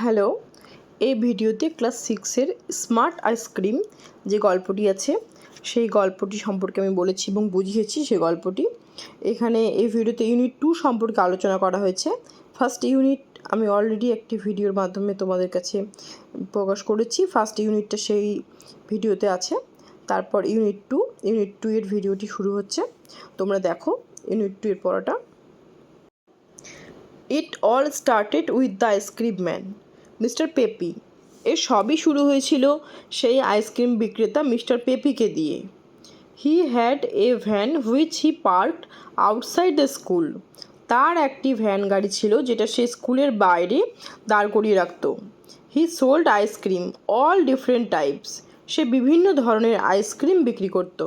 Hello, এই ভিডিওতে class 6-এর smart ice cream যে গল্পটি আছে সেই গল্পটি সম্পর্কে আমি বলেছি এবং বুঝিয়েছি সেই গল্পটি। এখানে এই ভিডিওতে ইউনিট 2 সম্পর্কে আলোচনা করা হয়েছে। ফার্স্ট ইউনিট আমি অলরেডি একটি ভিডিওর মাধ্যমে তোমাদের কাছে প্রকাশ করেছি। ফার্স্ট ইউনিটটা সেই ভিডিওতে আছে। তারপর ইউনিট 2 এর ভিডিওটি শুরু হচ্ছে, তোমরা দেখো ইউনিট 2 এর পড়াটা। It all started with the ice cream man mister peppy. এর সবই শুরু হয়েছিল সেই আইসক্রিম বিক্রেতা মিস্টার পেপিকে দিয়ে। He had a van which he parked outside the school. তার একটি ভ্যান গাড়ি ছিল যেটা সে স্কুলের বাইরে দাঁড় করিয়ে রাখত। He sold ice cream all different types. সে বিভিন্ন ধরনের আইসক্রিম বিক্রি করত।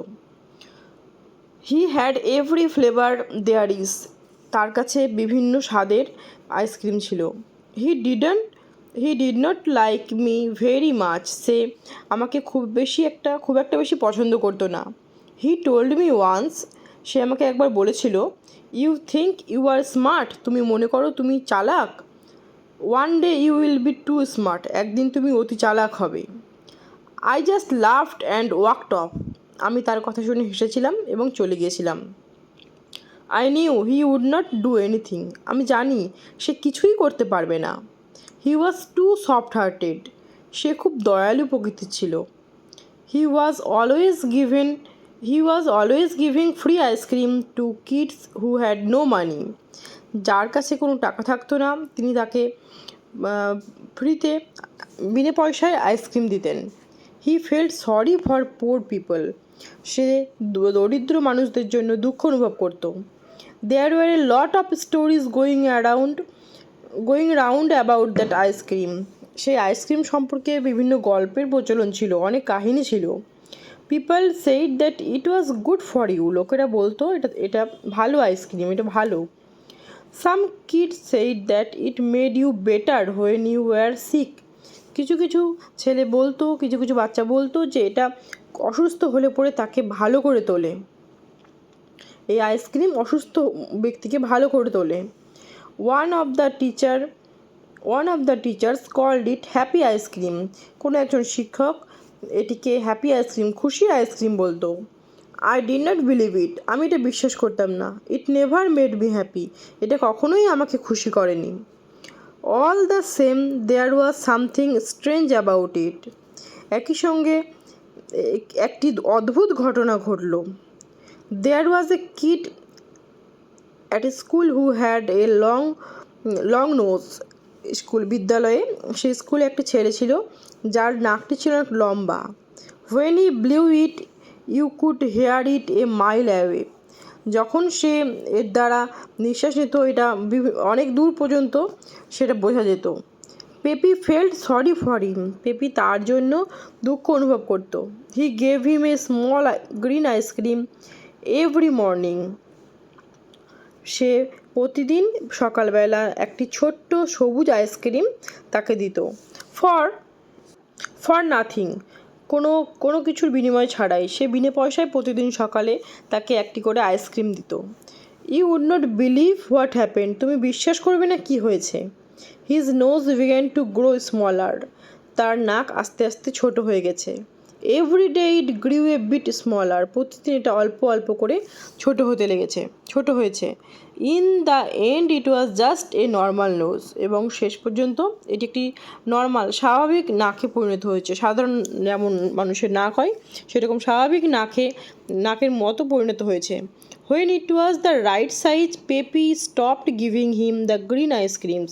He had every flavour there is. তার কাছে বিভিন্ন স্বাদের আইসক্রিম ছিল। He did not like me very much. সে আমাকে খুব একটা বেশি পছন্দ করতো না। He told me once. সে আমাকে একবার বলেছিল, you think you are smart. তুমি মনে করো তুমি চালাক। One day you will be too smart. একদিন তুমি অতি চালাক হবে। I just laughed and walked off. আমি তার কথা শুনে হেসেছিলাম এবং চলে গিয়েছিলাম। I knew he would not do anything. আমি জানি সে কিছুই করতে পারবে না। He was too soft hearted. সে খুব দয়ালু প্রকৃতির ছিল। He was always giving free ice cream to kids who had no money. যার কাছে কোনো টাকা থাকতো না তিনি তাকে ফ্রিতে বিনা পয়সায় আইসক্রিম দিতেন। He felt sorry for poor people. সে দরিদ্র মানুষদের জন্য দুঃখ অনুভব করত। There were a lot of stories going round about that ice cream. সেই আইসক্রিম সম্পর্কে বিভিন্ন গল্পের প্রচলন ছিল, অনেক কাহিনী ছিল। People said that it was good for you. লোকেরা বলতো এটা ভালো আইসক্রিম, এটা ভালো। Some kids said that it made you better when you were sick. কিছু বাচ্চা বলতো যে এটা অসুস্থ হলে পরে তাকে ভালো করে তোলে। এই আইসক্রিম অসুস্থ ব্যক্তিকে ভালো করে তোলে। One of the teachers called it happy ice cream. কোনো একজন শিক্ষক এটিকে হ্যাপি আইসক্রিম, খুশির আইসক্রিম বলতো। I did not believe it. আমি এটা বিশ্বাস করতাম না। It never made me happy. এটা কখনোই আমাকে খুশি করেনি। All the same there was something strange about it. একই সঙ্গে একটি অদ্ভুত ঘটনা ঘটল। There was a kid at a school who had a long nose. বিদ্যালয়ে সেই স্কুলে একটি ছেলে ছিল যার নাকটি ছিল অনেক লম্বা। When he blew it you could hear it a mile away. যখন সে এর দ্বারা নিঃশ্বাস নিত এটা অনেক দূর পর্যন্ত সেটা বোঝা যেত। Peppy felt sorry for him. Peppy তার জন্য দুঃখ অনুভব করত। He gave him a small green ice cream every morning. সে প্রতিদিন সকালবেলা একটি ছোট্ট সবুজ আইসক্রিম তাকে দিত। For nothing. কোনো কিছুর বিনিময় ছাড়াই সে বিনা পয়সায় প্রতিদিন সকালে তাকে একটি করে আইসক্রিম দিত। You would not believe what happened. তুমি বিশ্বাস করবে না কি হয়েছে। His nose began to grow smaller. তার নাক আস্তে আস্তে ছোট হয়ে গেছে। Every day it grew a bit smaller. প্রতিদিন এটা অল্প অল্প করে ছোট হয়েছে। In the end it was just a normal nose. এবং শেষ পর্যন্ত এটি একটি স্বাভাবিক নাকে পরিণত হয়েছে। সাধারণ যেমন মানুষের নাক হয় সেরকম স্বাভাবিক নাকের মতো পরিণত হয়েছে। When it was the right size peppy stopped giving him the green ice creams.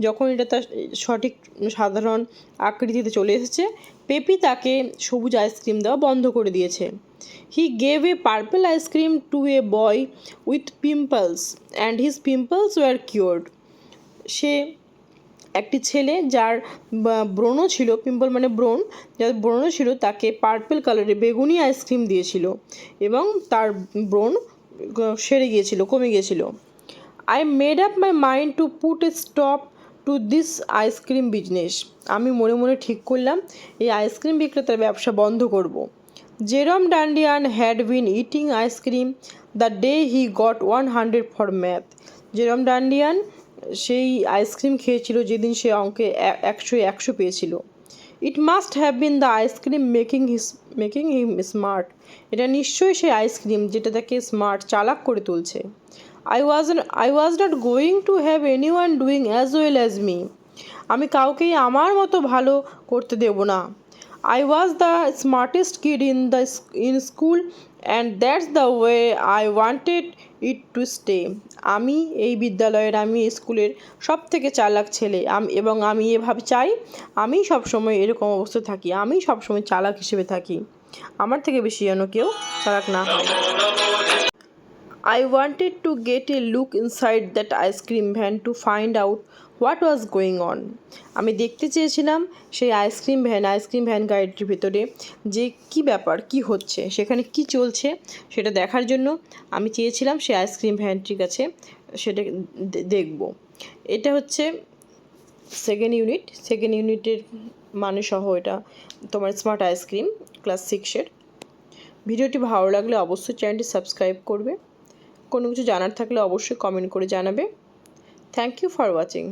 যখন এটা তার সঠিক সাধারণ আকৃতিতে চলে এসেছে, পেপি তাকে সবুজ আইসক্রিম দেওয়া বন্ধ করে দিয়েছে। He gave a purple ice cream to a boy with pimples and his pimples were cured. সে একটি ছেলে যার ব্রণ ছিল, পিম্পল মানে ব্রণ, যার ব্রণ ছিল তাকে পার্পল কালারের বেগুনি আইসক্রিম দিয়েছিল এবং তার ব্রণ কমে গিয়েছিল। I made up my mind to put a stop to this ice cream business. আমি মনে মনে ঠিক করলাম এই আইসক্রিম বিক্রেতার ব্যবসা বন্ধ করব। Jerome Dandian had been eating ice cream the day he got 100 for math. Jerome Dandian সেই আইসক্রিম খেয়েছিল যেদিন সে অঙ্কে 100 পেয়েছিল। It must have been the ice cream making him smart. এটা নিশ্চয়ই সেই আইসক্রিম যেটা তাকে স্মার্ট, চালাক করে তুলছে। I was not going to have anyone doing as well as me. আমি কাউকেই আমার মতো ভালো করতে দেব না। I was the smartest kid in school and that's the way I wanted it to stay. আমি এই বিদ্যালয়ের, আমি স্কুলের সব থেকে চালাক ছেলে, এবং আমি এভাবে চাই আমি সবসময় এরকম অবস্থায় থাকি, আমি সবসময় চালাক হিসেবে থাকি, আমার থেকে বেশি যেন কেউ চালাক না হয়। I wanted to get a look inside that ice cream van to find out what was going on. আমি দেখতে চেয়েছিলাম সেই আইসক্রিম ভ্যান গাড়িটির ভিতরে যে কি ব্যাপার, কি হচ্ছে, সেখানে কি চলছে সেটা দেখার জন্য আমি চেয়েছিলাম সেই আইসক্রিম ভ্যানটির কাছে সেটা দেখব। এটা হচ্ছে সেকেন্ড ইউনিটের মানে সহ এটা তোমার স্মার্ট আইসক্রিম ক্লাস 6-এর। ভিডিওটি ভালো লাগলে অবশ্যই চ্যানেলটি সাবস্ক্রাইব করবে। কোনো কিছু জানার থাকলে অবশ্যই কমেন্ট করে জানাবে। Thank you for watching.